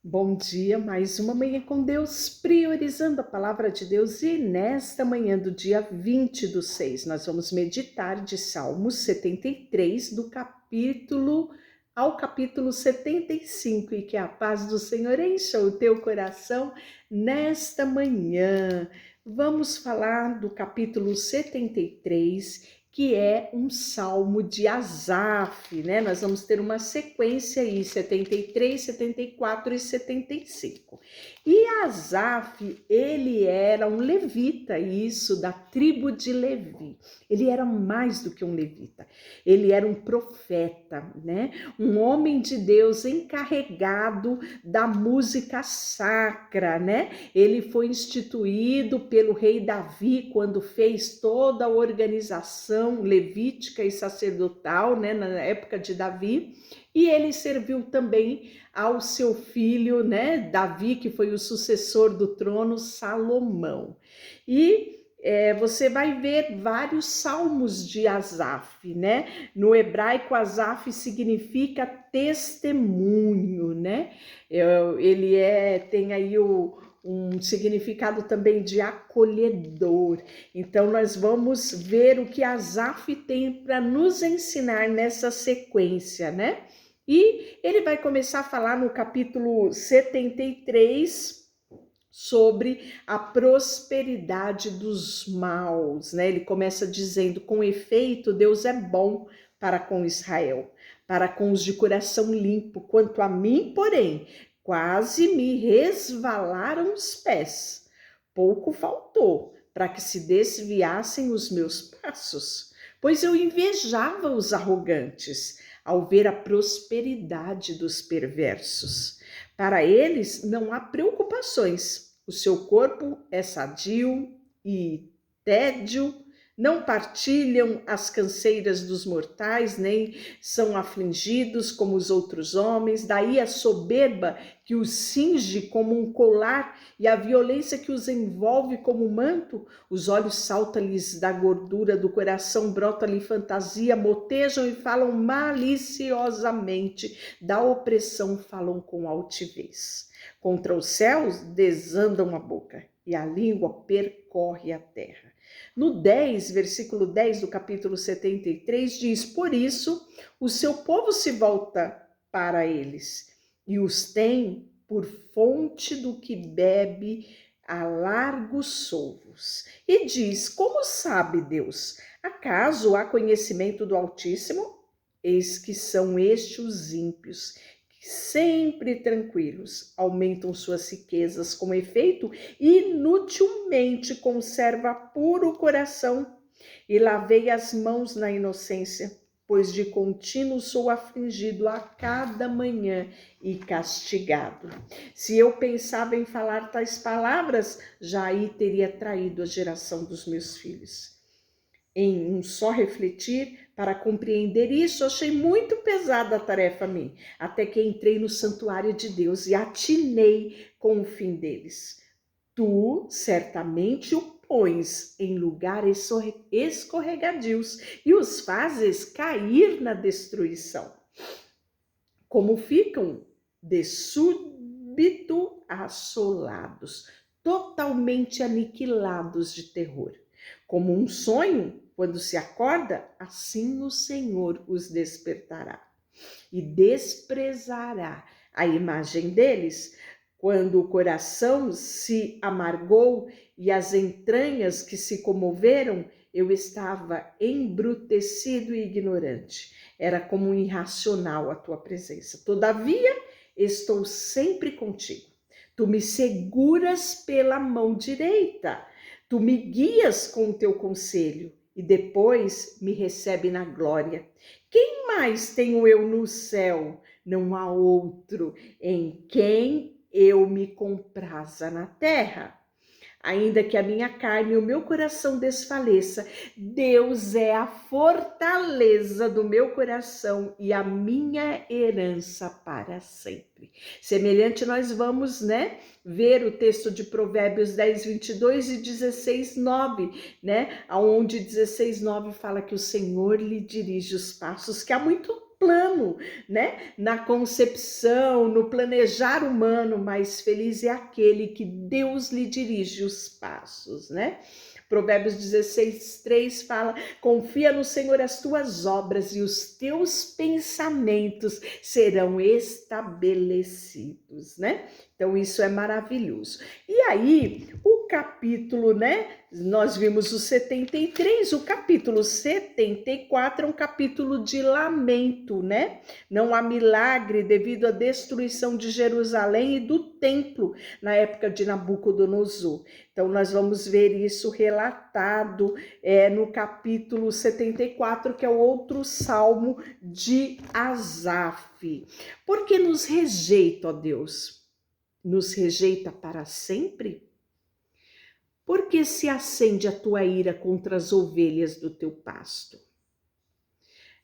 Bom dia, mais uma manhã com Deus, priorizando a palavra de Deus. E nesta manhã do dia 20/6, nós vamos meditar de Salmos 73, do capítulo ao capítulo 75, e que a paz do Senhor encha o teu coração nesta manhã. Vamos falar do capítulo 73, que é um salmo de Asaf, né? Nós vamos ter uma sequência aí, 73, 74 e 75. E Asaf, ele era um levita, isso, da tribo de Levi. Ele era mais do que um levita, ele era um profeta, né? Um homem de Deus encarregado da música sacra, né? Ele foi instituído pelo rei Davi quando fez toda a organização levítica e sacerdotal, né, na época de Davi, e ele serviu também ao seu filho, né, Davi, que foi o sucessor do trono, Salomão. E você vai ver vários salmos de Asaf, né? No hebraico, Asaf significa testemunho, né? Ele tem aí um significado também de acolhedor. Então, nós vamos ver o que Asaf tem para nos ensinar nessa sequência, né? E ele vai começar a falar no capítulo 73 sobre a prosperidade dos maus, né? Ele começa dizendo: com efeito, Deus é bom para com Israel, para com os de coração limpo. Quanto a mim, porém, quase me resvalaram os pés. Pouco faltou para que se desviassem os meus passos, pois eu invejava os arrogantes ao ver a prosperidade dos perversos. Para eles não há preocupações, o seu corpo é sadio e tédio, não partilham as canseiras dos mortais, nem são afligidos como os outros homens. Daí a soberba que os cinge como um colar e a violência que os envolve como um manto. Os olhos saltam-lhes da gordura do coração, brota-lhe fantasia, motejam e falam maliciosamente, da opressão falam com altivez. Contra os céus desandam a boca e a língua percorre a terra. No 10, versículo 10 do capítulo 73 diz: por isso o seu povo se volta para eles e os tem por fonte do que bebe a largos solvos. E diz: como sabe Deus? Acaso há conhecimento do Altíssimo? Eis que são estes os ímpios, sempre tranquilos, aumentam suas riquezas, com efeito, inutilmente conserva puro o coração. E lavei as mãos na inocência, pois de contínuo sou afligido a cada manhã e castigado. Se eu pensava em falar tais palavras, já aí teria traído a geração dos meus filhos. Em um só refletir, para compreender isso, achei muito pesada a tarefa a mim, até que entrei no santuário de Deus e atinei com o fim deles. Tu certamente o pões em lugares escorregadios e os fazes cair na destruição. Como ficam de súbito assolados, totalmente aniquilados de terror. Como um sonho, quando se acorda, assim o Senhor os despertará e desprezará a imagem deles. Quando o coração se amargou e as entranhas que se comoveram, eu estava embrutecido e ignorante. Era como um irracional a tua presença. Todavia, estou sempre contigo. Tu me seguras pela mão direita. Tu me guias com o teu conselho e depois me recebe na glória. Quem mais tenho eu no céu? Não há outro em quem eu me compraza na terra. Ainda que a minha carne e o meu coração desfaleça, Deus é a fortaleza do meu coração e a minha herança para sempre. Semelhante, nós vamos, né, ver o texto de Provérbios 10, 22 e 16, 9, né, onde 16, 9 fala que o Senhor lhe dirige os passos, que há muito plano, né? Na concepção, no planejar humano, mas feliz é aquele que Deus lhe dirige os passos, né? Provérbios 16:3 fala: confia no Senhor as tuas obras e os teus pensamentos serão estabelecidos, né? Então isso é maravilhoso. E aí, o capítulo, né? Nós vimos o 73, o capítulo 74 é um capítulo de lamento, né? Não há milagre devido à destruição de Jerusalém e do templo na época de Nabucodonosor. Então, nós vamos ver isso relatado no capítulo 74, que é o outro salmo de Asaf. Por que nos rejeita, ó Deus? Nos rejeita para sempre? Por que se acende a tua ira contra as ovelhas do teu pasto?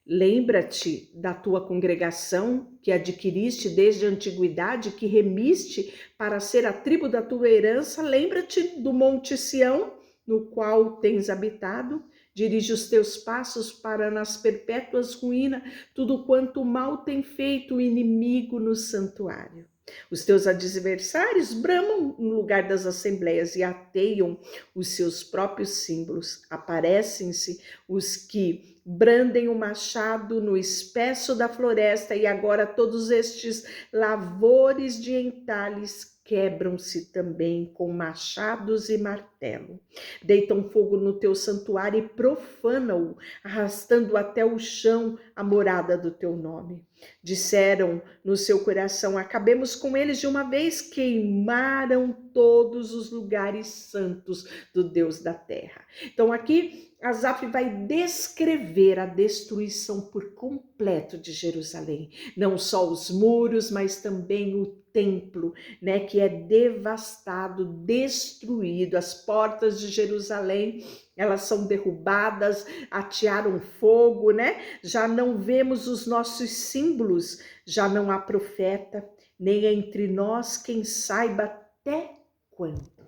Lembra-te da tua congregação que adquiriste desde a antiguidade, que remiste para ser a tribo da tua herança. Lembra-te do monte Sião, no qual tens habitado. Dirige os teus passos para nas perpétuas ruínas tudo quanto mal tem feito o inimigo no santuário. Os teus adversários bramam no lugar das assembleias e ateiam os seus próprios símbolos. Aparecem-se os que brandem o machado no espesso da floresta, e agora todos estes lavores de entalhes quebram-se também com machados e martelo. Deitam fogo no teu santuário e profanam-o, arrastando até o chão a morada do teu nome. Disseram no seu coração: acabemos com eles de uma vez. Queimaram todos os lugares santos do Deus da terra. Então aqui Asaf vai descrever a destruição por completo de Jerusalém. Não só os muros, mas também o templo, né, que é devastado, destruído. As portas de Jerusalém, elas são derrubadas, atearam fogo, né? Já não vemos os nossos símbolos, já não há profeta, nem entre nós quem saiba até quando.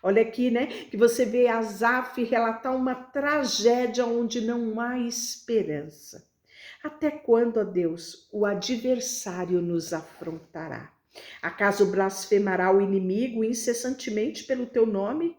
Olha aqui, né, que você vê Asaf relatar uma tragédia onde não há esperança. Até quando, ó Deus, o adversário nos afrontará? Acaso blasfemará o inimigo incessantemente pelo teu nome?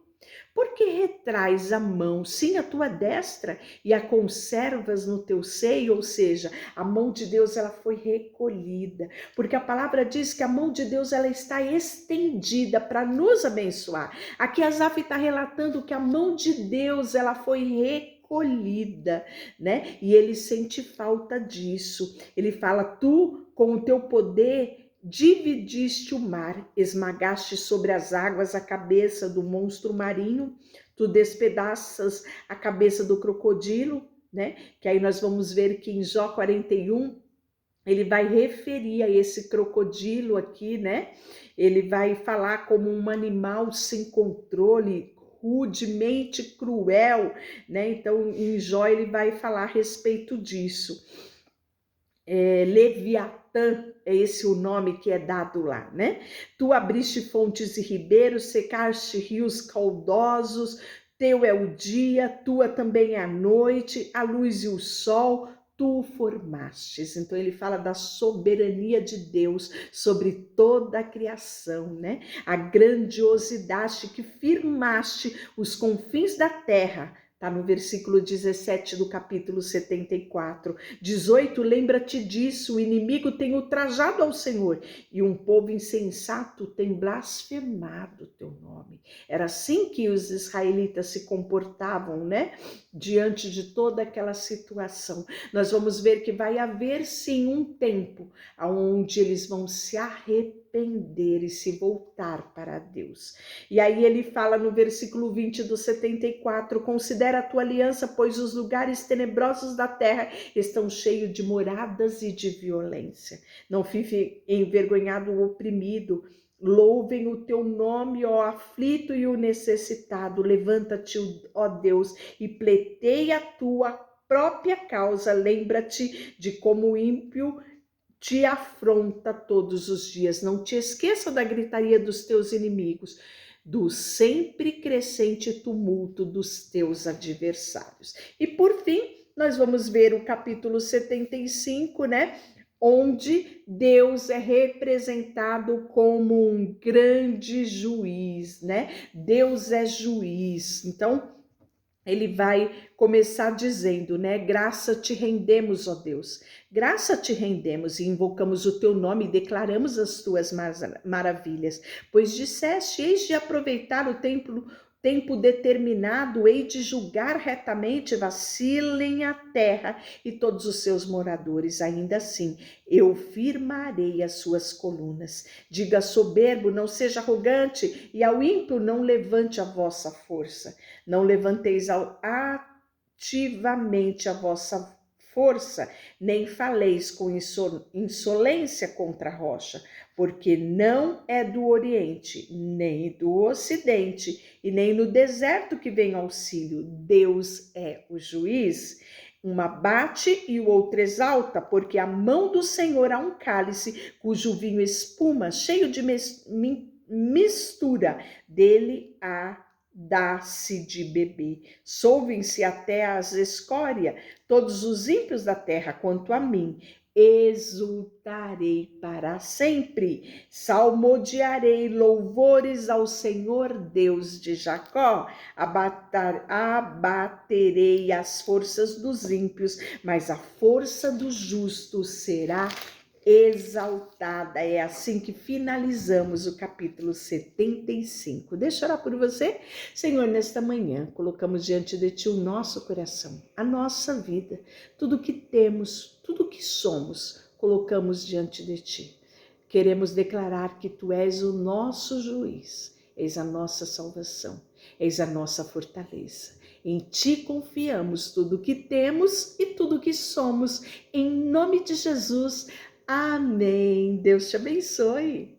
Por que retrais a mão, sim, a tua destra, e a conservas no teu seio? Ou seja, a mão de Deus ela foi recolhida, porque a palavra diz que a mão de Deus ela está estendida para nos abençoar. Aqui Asaf está relatando que a mão de Deus ela foi recolhida, né? E ele sente falta disso. Ele fala: tu, com o teu poder, dividiste o mar, esmagaste sobre as águas a cabeça do monstro marinho, tu despedaças a cabeça do crocodilo, né? Que aí nós vamos ver que em Jó 41, ele vai referir a esse crocodilo aqui, né? Ele vai falar como um animal sem controle, rudemente cruel, né? Então, em Jó ele vai falar a respeito disso. Leviatã, é esse o nome que é dado lá, né? Tu abriste fontes e ribeiros, secaste rios caudosos, teu é o dia, tua também é a noite, a luz e o sol, tu o formastes. Então ele fala da soberania de Deus sobre toda a criação, né? A grandiosidade que firmaste os confins da terra. Está no versículo 17 do capítulo 74. 18, lembra-te disso, o inimigo tem ultrajado ao Senhor e um povo insensato tem blasfemado o teu nome. Era assim que os israelitas se comportavam, né? Diante de toda aquela situação. Nós vamos ver que vai haver sim um tempo onde eles vão se arrepender e se voltar para Deus. E aí ele fala no versículo 20 do 74, considera a tua aliança, pois os lugares tenebrosos da terra estão cheios de moradas e de violência. Não fique envergonhado o oprimido, louvem o teu nome, ó aflito e o necessitado. Levanta-te, ó Deus, e pleiteia a tua própria causa. Lembra-te de como o ímpio te afronta todos os dias. Não te esqueça da gritaria dos teus inimigos, do sempre crescente tumulto dos teus adversários. E por fim, nós vamos ver o capítulo 75, né? Onde Deus é representado como um grande juiz, né? Deus é juiz. Então, ele vai começar dizendo, né? Graça te rendemos, ó Deus. Graça te rendemos e invocamos o teu nome e declaramos as tuas maravilhas. Pois disseste, eis de aproveitar o tempo determinado, hei de julgar retamente, vacilem a terra e todos os seus moradores. Ainda assim, eu firmarei as suas colunas. Diga soberbo, não seja arrogante, e ao ímpio não levante a vossa força. Não levanteis ativamente a vossa força, nem faleis com insolência contra a rocha, porque não é do Oriente, nem do Ocidente, e nem no deserto que vem auxílio. Deus é o juiz. Uma bate e o outro exalta, porque a mão do Senhor há um cálice, cujo vinho espuma, cheio de mistura, dele há dá-se de beber. Solvem-se até as escórias, todos os ímpios da terra, quanto a mim, exultarei para sempre, salmodiarei louvores ao Senhor Deus de Jacó, abaterei as forças dos ímpios, mas a força do justo será exaltada. É assim que finalizamos o capítulo 75. Deixa eu orar por você. Senhor, nesta manhã, colocamos diante de Ti o nosso coração, a nossa vida, tudo que temos, tudo que somos, colocamos diante de Ti. Queremos declarar que Tu és o nosso juiz, és a nossa salvação, és a nossa fortaleza. Em Ti confiamos tudo que temos e tudo que somos. Em nome de Jesus, amém. Deus te abençoe.